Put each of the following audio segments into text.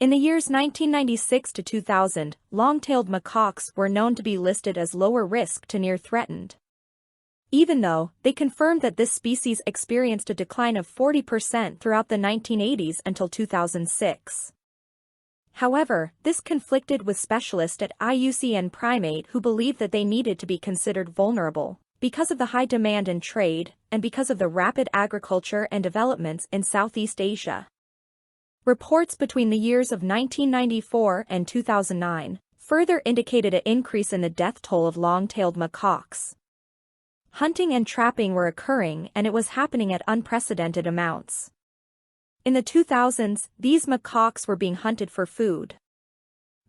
In the years 1996 to 2000, long-tailed macaques were known to be listed as lower risk to near threatened. Even though, they confirmed that this species experienced a decline of 40% throughout the 1980s until 2006. However, this conflicted with specialists at IUCN Primate who believed that they needed to be considered vulnerable, because of the high demand in trade, and because of the rapid agriculture and developments in Southeast Asia. Reports between the years of 1994 and 2009 further indicated an increase in the death toll of long-tailed macaques. Hunting and trapping were occurring and it was happening at unprecedented amounts. In the 2000s, these macaques were being hunted for food.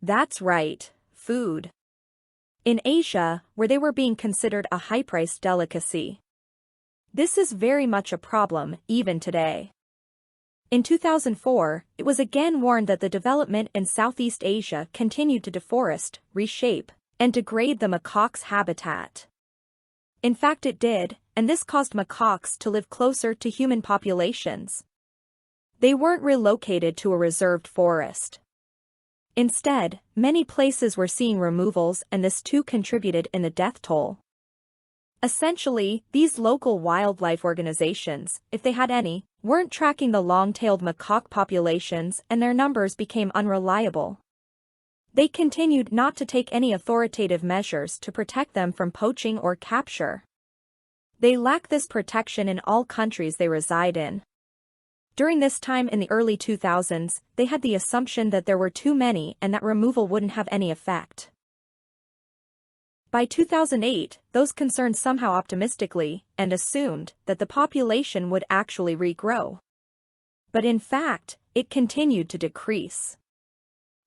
That's right, food. In Asia, where they were being considered a high-priced delicacy. This is very much a problem, even today. In 2004, it was again warned that the development in Southeast Asia continued to deforest, reshape, and degrade the macaques' habitat. In fact it did, and this caused macaques to live closer to human populations. They weren't relocated to a reserved forest. Instead, many places were seeing removals and this too contributed in the death toll. Essentially, these local wildlife organizations, if they had any, weren't tracking the long-tailed macaque populations and their numbers became unreliable. They continued not to take any authoritative measures to protect them from poaching or capture. They lack this protection in all countries they reside in. During this time in the early 2000s, they had the assumption that there were too many and that removal wouldn't have any effect. By 2008, those concerned somehow optimistically and assumed that the population would actually regrow. But in fact, it continued to decrease.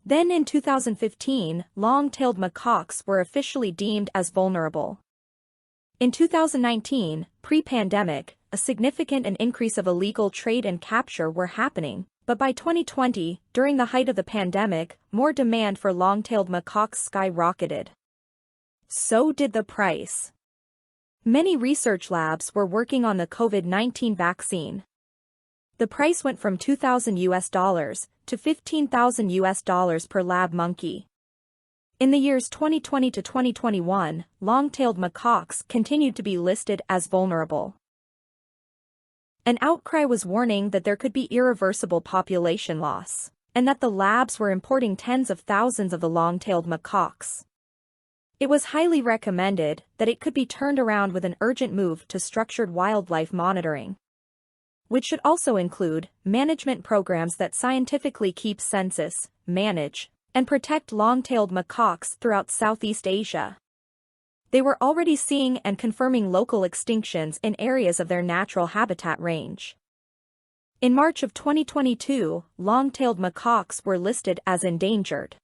Then in 2015, long-tailed macaques were officially deemed as vulnerable. In 2019, pre-pandemic, a significant increase of illegal trade and capture were happening, but by 2020, during the height of the pandemic, more demand for long-tailed macaques skyrocketed. So did the price. Many research labs were working on the COVID-19 vaccine. The price went from $2,000 to $15,000 per lab monkey. In the years 2020 to 2021, long-tailed macaques continued to be listed as vulnerable. An outcry was warning that there could be irreversible population loss, and that the labs were importing tens of thousands of the long-tailed macaques. It was highly recommended that it could be turned around with an urgent move to structured wildlife monitoring, which should also include management programs that scientifically keep census, manage, and protect long-tailed macaques throughout Southeast Asia. They were already seeing and confirming local extinctions in areas of their natural habitat range. In March of 2022, long-tailed macaques were listed as endangered.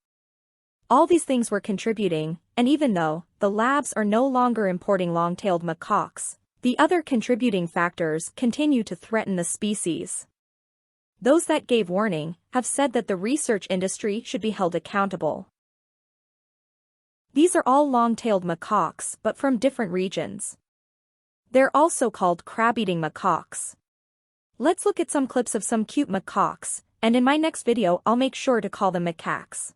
All these things were contributing, and even though the labs are no longer importing long-tailed macaques, the other contributing factors continue to threaten the species. Those that gave warning have said that the research industry should be held accountable. These are all long-tailed macaques but from different regions. They're also called crab-eating macaques. Let's look at some clips of some cute macaques, and in my next video I'll make sure to call them macaques.